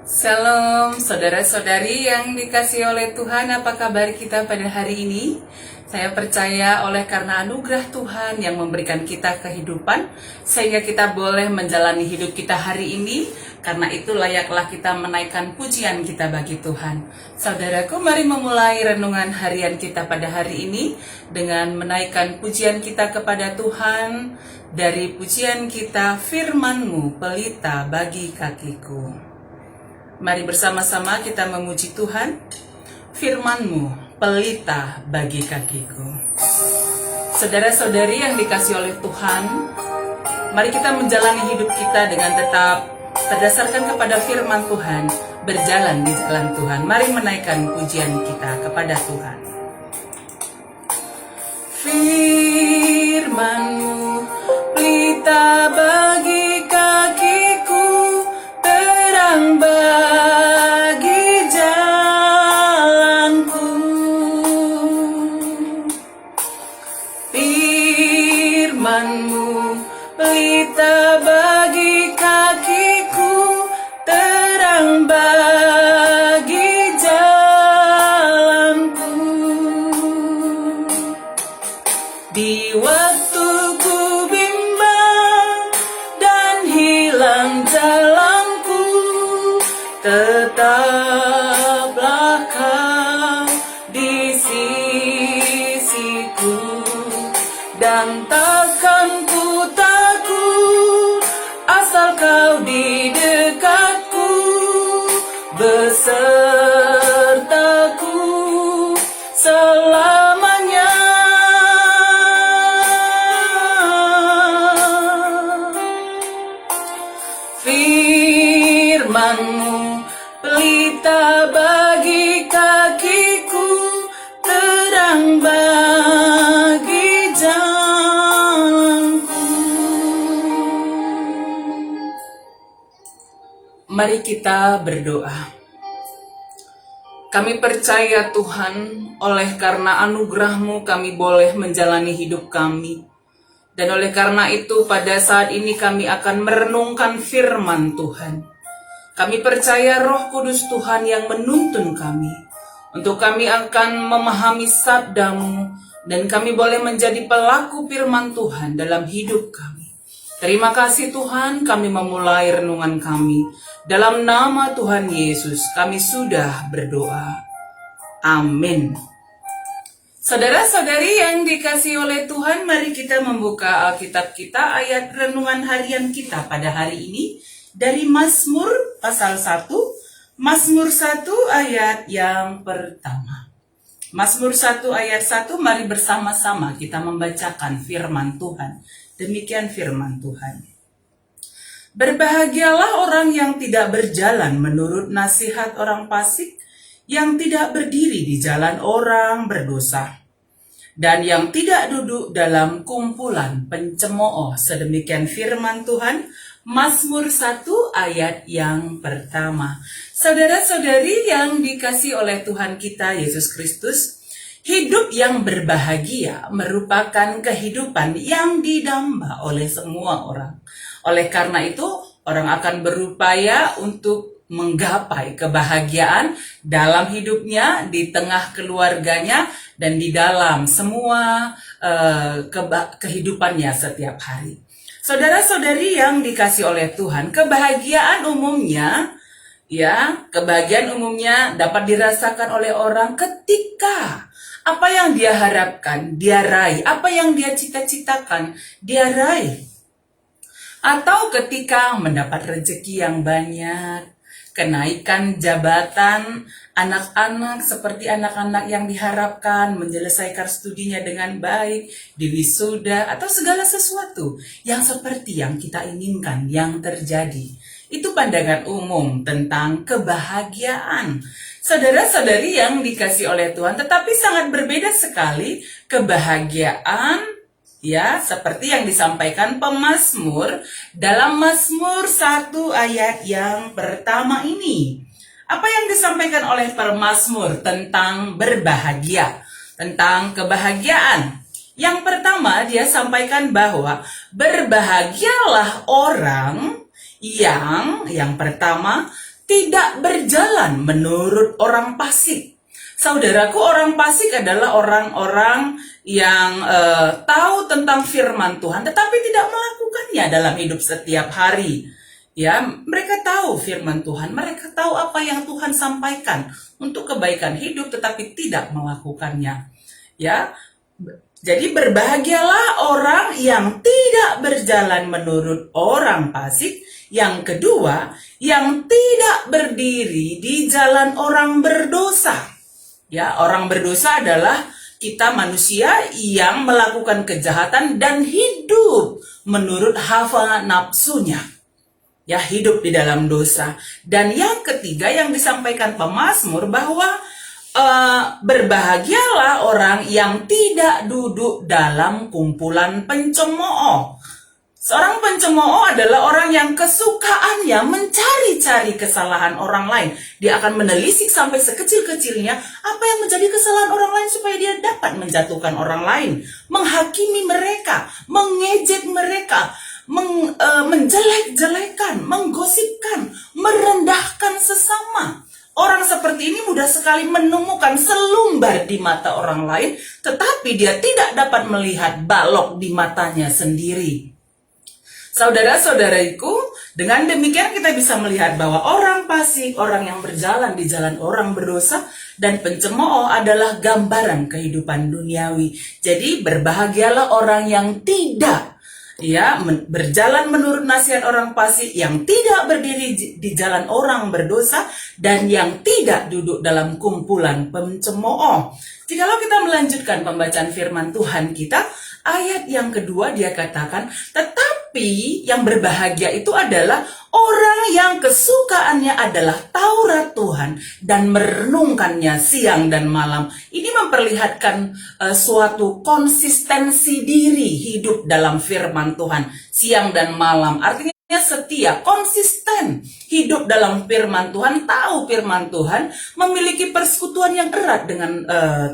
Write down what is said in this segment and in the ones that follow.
Shalom saudara-saudari yang dikasihi oleh Tuhan, apa kabar kita pada hari ini? Saya percaya oleh karena anugerah Tuhan yang memberikan kita kehidupan, sehingga kita boleh menjalani hidup kita hari ini. Karena itu layaklah kita menaikkan pujian kita bagi Tuhan. Saudaraku, mari memulai renungan harian kita pada hari ini dengan menaikkan pujian kita kepada Tuhan dari pujian kita, Firman-Mu pelita bagi kakiku. Mari bersama-sama kita memuji Tuhan. Firman-Mu pelita bagi kakiku. Saudara-saudari yang dikasihi oleh Tuhan, mari kita menjalani hidup kita dengan tetap berdasarkan kepada firman Tuhan, berjalan di jalan Tuhan. Mari menaikkan pujian kita kepada Tuhan. Firman-Mu pelita bagi kakiku, terang bagi jalanku. Firman-Mu pelita bagi kakiku, terang bagi jalanku. Di waktu ku bimbang dan hilang jalanku, tetaplah Kau di sisiku, dan takkan ku takut asal Kau di dekatku, besertaku selamanya. Firman-Mu pelita bagi kakiku, terang bagi jalanku. Mari kita berdoa. Kami percaya Tuhan, oleh karena anugerah-Mu kami boleh menjalani hidup kami. Dan oleh karena itu pada saat ini kami akan merenungkan firman Tuhan. Kami percaya Roh Kudus Tuhan yang menuntun kami, untuk kami akan memahami sabda-Mu, dan kami boleh menjadi pelaku firman Tuhan dalam hidup kami. Terima kasih Tuhan, kami memulai renungan kami. Dalam nama Tuhan Yesus kami sudah berdoa. Amin. Saudara-saudari yang dikasihi oleh Tuhan, mari kita membuka Alkitab kita, ayat renungan harian kita pada hari ini dari Mazmur pasal 1, Mazmur 1 ayat yang pertama. Mazmur 1 ayat 1, mari bersama-sama kita membacakan firman Tuhan. Demikian firman Tuhan. Berbahagialah orang yang tidak berjalan menurut nasihat orang fasik, yang tidak berdiri di jalan orang berdosa, dan yang tidak duduk dalam kumpulan pencemooh. Sedemikian firman Tuhan. Mazmur 1 ayat yang pertama. Saudara-saudari yang dikasihi oleh Tuhan kita Yesus Kristus, hidup yang berbahagia merupakan kehidupan yang didamba oleh semua orang. Oleh karena itu, orang akan berupaya untuk menggapai kebahagiaan dalam hidupnya, di tengah keluarganya, dan di dalam semua kehidupannya setiap hari. Saudara-saudari yang dikasihi oleh Tuhan, kebahagiaan umumnya dapat dirasakan oleh orang ketika apa yang dia harapkan, dia raih, apa yang dia cita-citakan, dia raih. Atau ketika mendapat rezeki yang banyak, kenaikan jabatan, anak-anak seperti anak-anak yang diharapkan menyelesaikan studinya dengan baik, diwisuda, atau segala sesuatu yang seperti yang kita inginkan yang terjadi. Itu pandangan umum tentang kebahagiaan. Saudara-saudari yang dikasihi oleh Tuhan, tetapi sangat berbeda sekali kebahagiaan seperti yang disampaikan pemazmur dalam Mazmur 1 ayat yang pertama ini. Apa yang disampaikan oleh pemazmur tentang berbahagia, tentang kebahagiaan? Yang pertama, dia sampaikan bahwa berbahagialah orang yang pertama tidak berjalan menurut orang fasik. Saudaraku, orang fasik adalah orang-orang yang tahu tentang firman Tuhan tetapi tidak melakukannya dalam hidup setiap hari. Ya, mereka tahu firman Tuhan, mereka tahu apa yang Tuhan sampaikan untuk kebaikan hidup tetapi tidak melakukannya. Ya, jadi berbahagialah orang yang tidak berjalan menurut orang fasik. Yang kedua, yang tidak berdiri di jalan orang berdosa. Ya, orang berdosa adalah kita manusia yang melakukan kejahatan dan hidup menurut hawa nafsunya. Ya, hidup di dalam dosa. Dan yang ketiga yang disampaikan pemazmur bahwa berbahagialah orang yang tidak duduk dalam kumpulan pencemooh. Seorang pencemooh adalah orang yang kesukaannya mencari-cari kesalahan orang lain. Dia akan menelisik sampai sekecil-kecilnya apa yang menjadi kesalahan orang lain supaya dia dapat menjatuhkan orang lain, menghakimi mereka, mengejek mereka, menjelek-jelekan, menggosipkan, merendahkan sesama. Orang seperti ini mudah sekali menemukan selumbar di mata orang lain, tetapi dia tidak dapat melihat balok di matanya sendiri. Saudara-saudariku, dengan demikian kita bisa melihat bahwa orang fasik, orang yang berjalan di jalan orang berdosa, dan pencemooh adalah gambaran kehidupan duniawi. Jadi berbahagialah orang yang tidak berjalan menurut nasihat orang fasik, yang tidak berdiri di jalan orang berdosa, dan yang tidak duduk dalam kumpulan pencemooh. Jikalau kita melanjutkan pembacaan firman Tuhan kita, ayat yang kedua dia katakan, tetapi yang berbahagia itu adalah orang yang kesukaannya adalah Taurat Tuhan dan merenungkannya siang dan malam. Ini memperlihatkan suatu konsistensi diri hidup dalam firman Tuhan siang dan malam. Artinya setia, konsisten hidup dalam firman Tuhan, tahu firman Tuhan, memiliki persekutuan yang erat dengan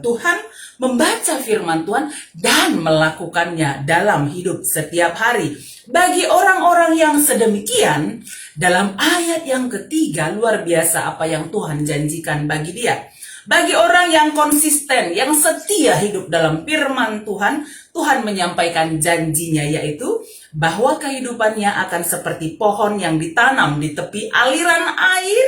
Tuhan, membaca firman Tuhan dan melakukannya dalam hidup setiap hari. Bagi orang-orang yang sedemikian, dalam ayat yang ketiga luar biasa apa yang Tuhan janjikan bagi dia. Bagi orang yang konsisten, yang setia hidup dalam firman Tuhan, Tuhan menyampaikan janjinya, yaitu bahwa kehidupannya akan seperti pohon yang ditanam di tepi aliran air,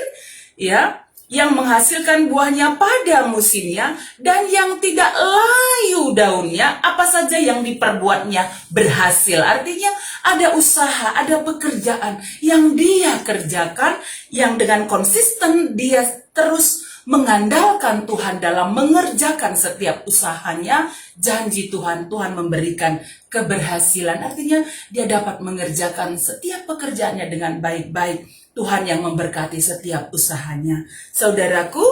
ya, yang menghasilkan buahnya pada musimnya, dan yang tidak layu daunnya, apa saja yang diperbuatnya berhasil. Artinya ada usaha, ada pekerjaan yang dia kerjakan, yang dengan konsisten dia terus mengandalkan Tuhan dalam mengerjakan setiap usahanya. Janji Tuhan, Tuhan memberikan keberhasilan. Artinya dia dapat mengerjakan setiap pekerjaannya dengan baik-baik. Tuhan yang memberkati setiap usahanya. Saudaraku,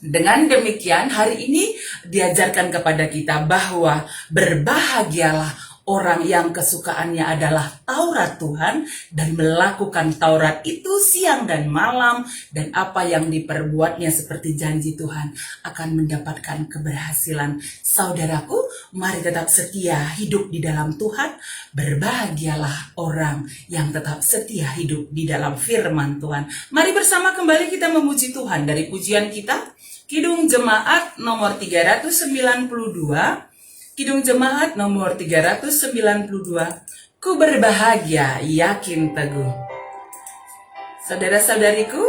dengan demikian hari ini diajarkan kepada kita bahwa berbahagialah orang yang kesukaannya adalah Taurat Tuhan dan melakukan Taurat itu siang dan malam, dan apa yang diperbuatnya seperti janji Tuhan akan mendapatkan keberhasilan. Saudaraku, mari tetap setia hidup di dalam Tuhan. Berbahagialah orang yang tetap setia hidup di dalam firman Tuhan. Mari bersama kembali kita memuji Tuhan dari pujian kita, Kidung Jemaat nomor 392. Kidung Jemaat nomor 392, Ku berbahagia, yakin teguh. Saudara-saudariku,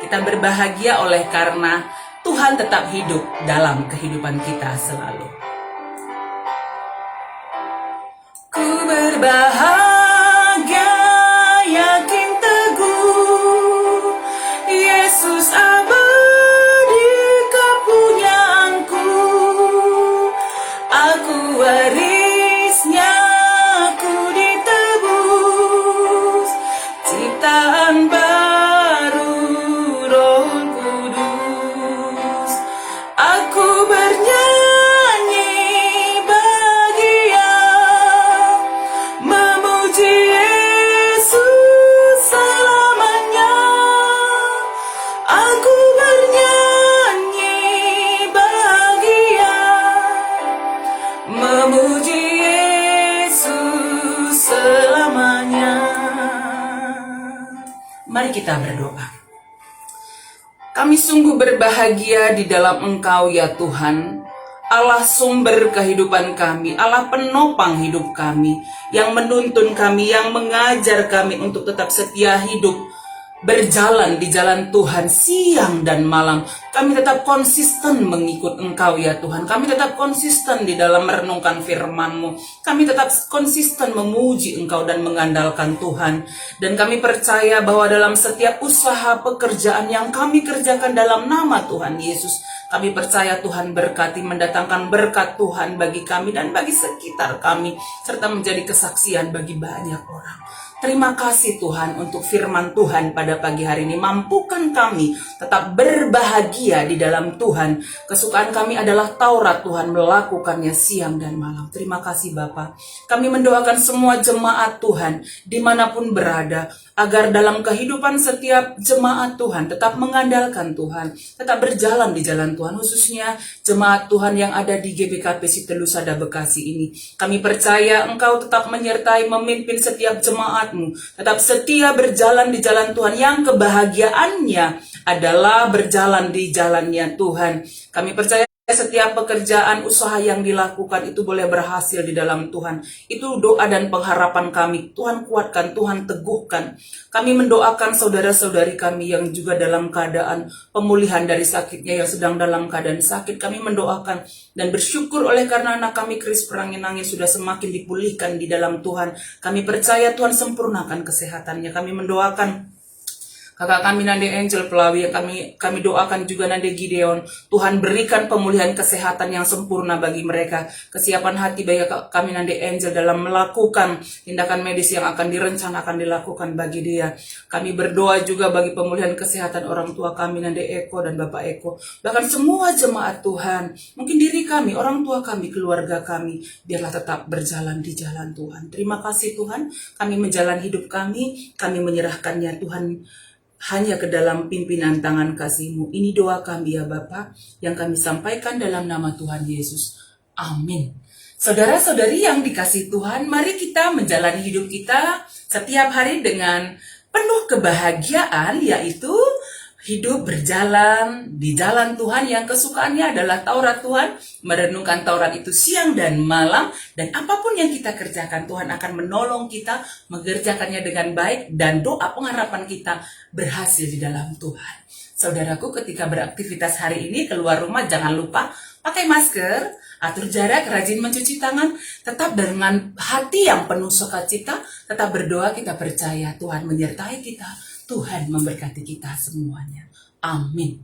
kita berbahagia oleh karena Tuhan tetap hidup dalam kehidupan kita selalu. Ku berbahagia, yakin teguh, Yesus abadi kepunyaanku. Aku warisnya, aku ditebus, ciptaan baru Roh Kudus. Aku bernyanyi bahagia, memuji Yesus selamanya. Aku bernyanyi bahagia, memuji Yesus selamanya. Mari kita berdoa. Kami sungguh berbahagia di dalam Engkau ya Tuhan, Allah sumber kehidupan kami, Allah penopang hidup kami, yang menuntun kami, yang mengajar kami untuk tetap setia hidup, berjalan di jalan Tuhan siang dan malam. Kami tetap konsisten mengikut Engkau ya Tuhan. Kami tetap konsisten di dalam merenungkan firman-Mu. Kami tetap konsisten memuji Engkau dan mengandalkan Tuhan. Dan kami percaya bahwa dalam setiap usaha pekerjaan yang kami kerjakan dalam nama Tuhan Yesus, kami percaya Tuhan berkati, mendatangkan berkat Tuhan bagi kami dan bagi sekitar kami, serta menjadi kesaksian bagi banyak orang. Terima kasih Tuhan untuk firman Tuhan pada pagi hari ini. Mampukan kami tetap berbahagia di dalam Tuhan. Kesukaan kami adalah Taurat, Tuhan melakukannya siang dan malam. Terima kasih Bapa. Kami mendoakan semua jemaat Tuhan dimanapun berada, agar dalam kehidupan setiap jemaat Tuhan tetap mengandalkan Tuhan, tetap berjalan di jalan Tuhan, khususnya jemaat Tuhan yang ada di GBKP Sitelusada Bekasi ini. Kami percaya Engkau tetap menyertai, memimpin setiap jemaat, tetap setia berjalan di jalan Tuhan, yang kebahagiaannya adalah berjalan di jalannya Tuhan. Kami percaya setiap pekerjaan usaha yang dilakukan itu boleh berhasil di dalam Tuhan. Itu doa dan pengharapan kami. Tuhan kuatkan, Tuhan teguhkan. Kami mendoakan saudara-saudari kami yang juga dalam keadaan pemulihan dari sakitnya, yang sedang dalam keadaan sakit. Kami mendoakan dan bersyukur oleh karena anak kami Kris Peranginangnya sudah semakin dipulihkan di dalam Tuhan. Kami percaya Tuhan sempurnakan kesehatannya. Kami mendoakan kakak kami Nande Angel Pelawi, kami doakan juga Nande Gideon. Tuhan berikan pemulihan kesehatan yang sempurna bagi mereka. Kesiapan hati bagi kami Nande Angel dalam melakukan tindakan medis yang akan direncanakan dilakukan bagi dia. Kami berdoa juga bagi pemulihan kesehatan orang tua kami Nande Eko dan Bapak Eko. Bahkan semua jemaat Tuhan, mungkin diri kami, orang tua kami, keluarga kami, biarlah tetap berjalan di jalan Tuhan. Terima kasih Tuhan, kami menjalani hidup kami menyerahkannya Tuhan hanya ke dalam pimpinan tangan kasih-Mu. Ini doa kami ya Bapa, yang kami sampaikan dalam nama Tuhan Yesus. Amin. Saudara-saudari yang dikasihi Tuhan, mari kita menjalani hidup kita setiap hari dengan penuh kebahagiaan, yaitu hidup berjalan di jalan Tuhan yang kesukaannya adalah Taurat Tuhan, merenungkan Taurat itu siang dan malam, dan apapun yang kita kerjakan Tuhan akan menolong kita mengerjakannya dengan baik, dan doa pengharapan kita berhasil di dalam Tuhan. Saudaraku, ketika beraktivitas hari ini keluar rumah jangan lupa pakai masker, atur jarak, rajin mencuci tangan, tetap dengan hati yang penuh sukacita, tetap berdoa, kita percaya Tuhan menyertai kita. Tuhan memberkati kita semuanya. Amin.